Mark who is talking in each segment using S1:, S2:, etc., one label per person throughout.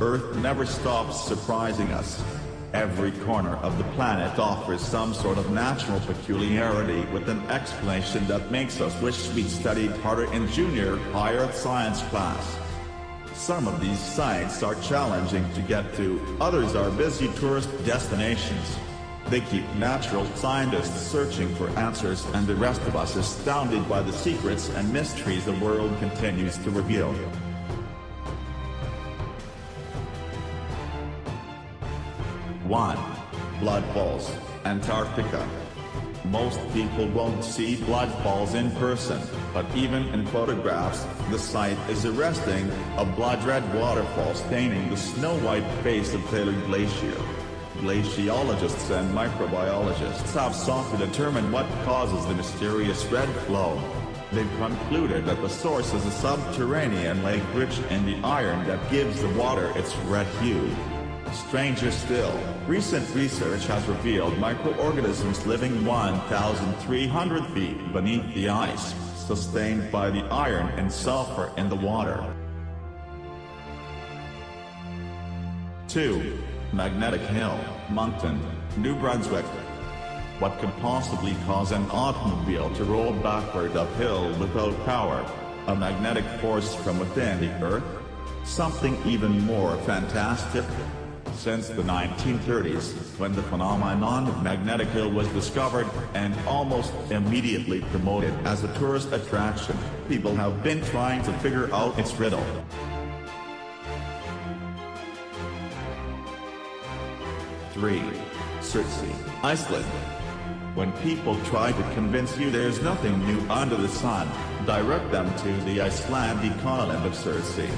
S1: Earth never stops surprising us. Every corner of the planet offers some sort of natural peculiarity with an explanation that makes us wish we'd studied harder in junior high earth science class. Some of these sites are challenging to get to, others are busy tourist destinations. They keep natural scientists searching for answers and the rest of us astounded by the secrets and mysteries the world continues to reveal. 1. Blood Falls, Antarctica. Most people won't see blood falls in person, but even in photographs, the sight is arresting, a blood-red waterfall staining the snow-white face of Taylor Glacier. Glaciologists and microbiologists have sought to determine what causes the mysterious red flow. They've concluded that the source is a subterranean lake rich in the iron that gives the water its red hue. Stranger still, recent research has revealed microorganisms living 1,300 feet beneath the ice, sustained by the iron and sulfur in the water. 2. Magnetic Hill, Moncton, New Brunswick. What could possibly cause an automobile to roll backward uphill without power? A magnetic force from within the Earth? Something even more fantastic? Since the 1930s, when the phenomenon of magnetic hill was discovered and almost immediately promoted as a tourist attraction, people have been trying to figure out its riddle. 3. Surtsey, Iceland. When people try to convince you there's nothing new under the sun, direct them to the Icelandic island of Surtsey.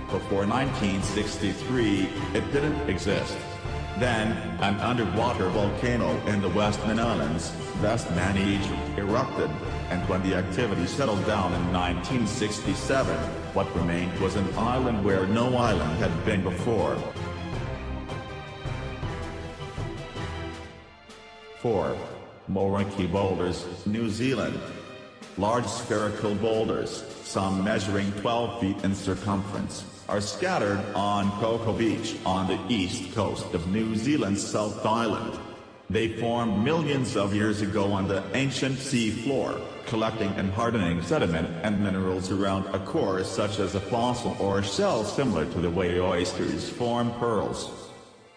S1: Before 1963, it didn't exist. Then, an underwater volcano in the West Islands, West Mania, erupted, and when the activity settled down in 1967, what remained was an island where no island had been before. 4. Moeraki Boulders, New Zealand. Large spherical boulders, some measuring 12 feet in circumference, are scattered on Coco Beach on the east coast of New Zealand's South Island. They formed millions of years ago on the ancient sea floor, collecting and hardening sediment and minerals around a core such as a fossil or a shell similar to the way oysters form pearls.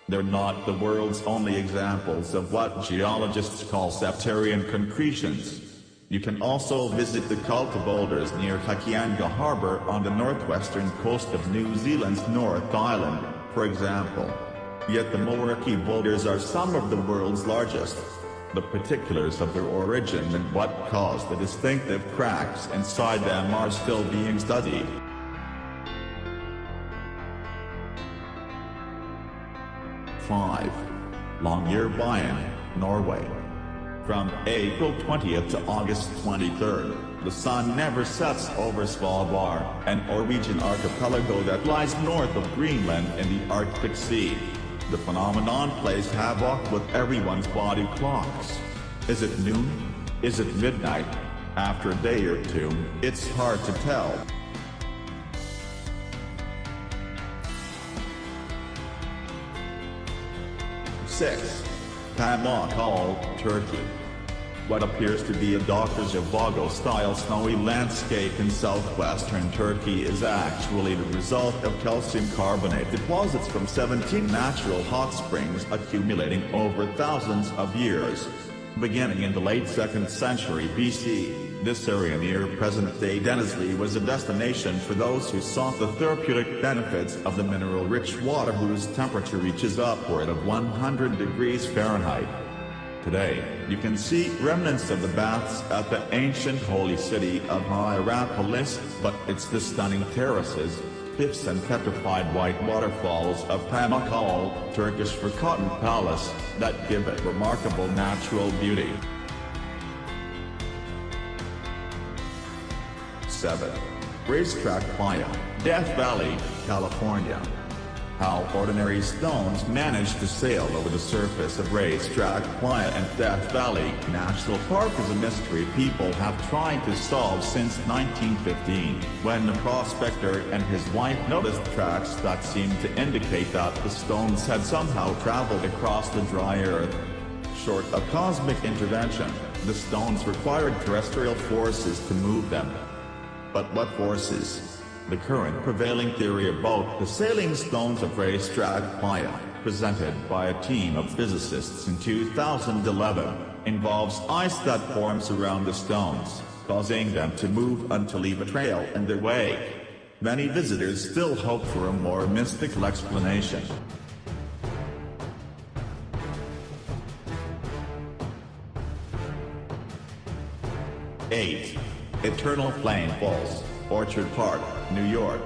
S1: They're not the world's only examples of what geologists call Septarian concretions. You can also visit the cult of boulders near Hokianga Harbour on the northwestern coast of New Zealand's North Island, for example. Yet the Moeraki boulders are some of the world's largest. The particulars of their origin and what caused the distinctive cracks inside them are still being studied. 5. Longyearbyen, Norway. From April 20th to August 23rd, the sun never sets over Svalbard, an Norwegian archipelago that lies north of Greenland in the Arctic Sea. The phenomenon plays havoc with everyone's body clocks. Is it noon? Is it midnight? After a day or two, it's hard to tell. 6. Pamukkale, Turkey. What appears to be a Dr. Zhivago-style snowy landscape in southwestern Turkey is actually the result of calcium carbonate deposits from 17 natural hot springs accumulating over thousands of years. Beginning in the late 2nd century BC, this area near present-day Denizli was a destination for those who sought the therapeutic benefits of the mineral-rich water whose temperature reaches upward of 100 degrees Fahrenheit. Today, you can see remnants of the baths at the ancient holy city of Hierapolis, but it's the stunning terraces, cliffs and petrified white waterfalls of Pamukkale, Turkish for Cotton Palace, that give it remarkable natural beauty. 7. Racetrack, Playa, Death Valley, California. How ordinary stones manage to sail over the surface of Racetrack, Playa and Death Valley National Park is a mystery people have tried to solve since 1915, when a prospector and his wife noticed tracks that seemed to indicate that the stones had somehow traveled across the dry earth. Short of cosmic intervention, the stones required terrestrial forces to move them. But what forces? The current prevailing theory about the sailing stones of Racetrack Playa, presented by a team of physicists in 2011, involves ice that forms around the stones, causing them to move and to leave a trail in their wake. Many visitors still hope for a more mystical explanation. Eight. Eternal Flame Falls, Orchard Park, New York.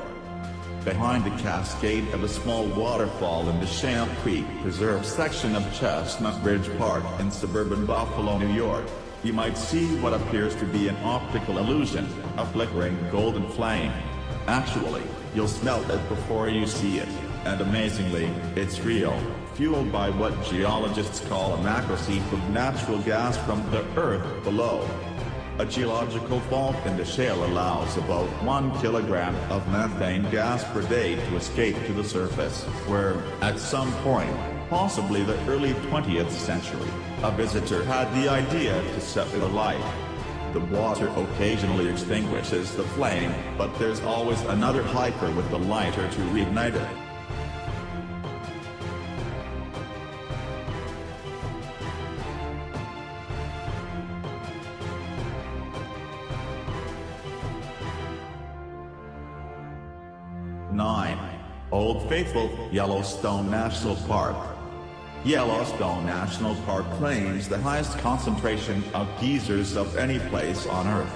S1: Behind the cascade of a small waterfall in the Champ Creek Preserve section of Chestnut Ridge Park in suburban Buffalo, New York, you might see what appears to be an optical illusion, a flickering golden flame. Actually, you'll smell it before you see it, and amazingly, it's real, fueled by what geologists call a macro seep of natural gas from the earth below. A geological fault in the shale allows about 1 kilogram of methane gas per day to escape to the surface, where, at some point, possibly the early 20th century, a visitor had the idea to set it alight. The water occasionally extinguishes the flame, but there's always another hiker with the lighter to reignite it. Old Faithful, Yellowstone National Park. Yellowstone National Park claims the highest concentration of geysers of any place on Earth.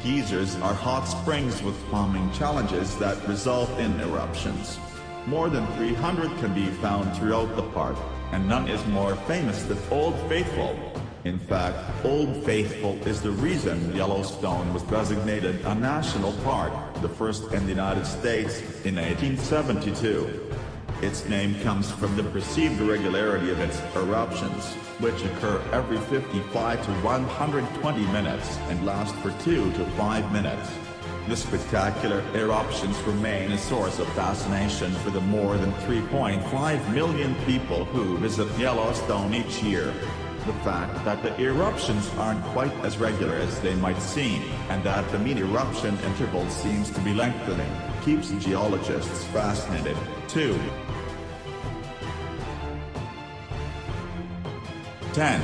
S1: Geysers are hot springs with plumbing challenges that result in eruptions. More than 300 can be found throughout the park, and none is more famous than Old Faithful. In fact, Old Faithful is the reason Yellowstone was designated a national park, the first in the United States, in 1872. Its name comes from the perceived irregularity of its eruptions, which occur every 55 to 120 minutes and last for 2 to 5 minutes. The spectacular eruptions remain a source of fascination for the more than 3.5 million people who visit Yellowstone each year. The fact that the eruptions aren't quite as regular as they might seem, and that the mean eruption interval seems to be lengthening, keeps geologists fascinated, too. 10.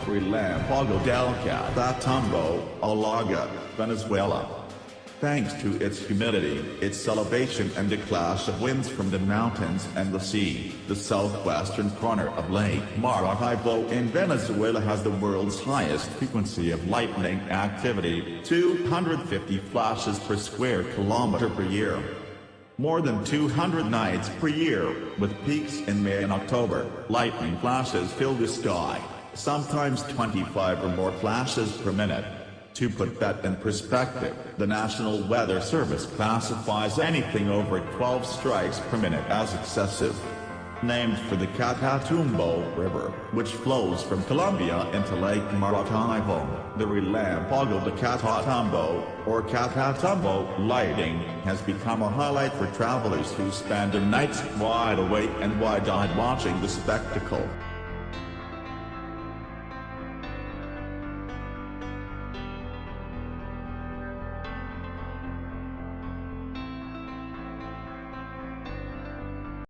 S1: Relámpago del Catatumbo, Alaga, Venezuela. Thanks to its humidity, its elevation and the clash of winds from the mountains and the sea, the southwestern corner of Lake Maracaibo in Venezuela has the world's highest frequency of lightning activity, 250 flashes per square kilometer per year. More than 200 nights per year, with peaks in May and October, lightning flashes fill the sky, sometimes 25 or more flashes per minute. To put that in perspective, the National Weather Service classifies anything over 12 strikes per minute as excessive. Named for the Catatumbo River, which flows from Colombia into Lake Maracaibo, the Relámpago de Catatumbo, or Catatumbo lightning, has become a highlight for travelers who spend their nights wide awake and wide-eyed watching the spectacle.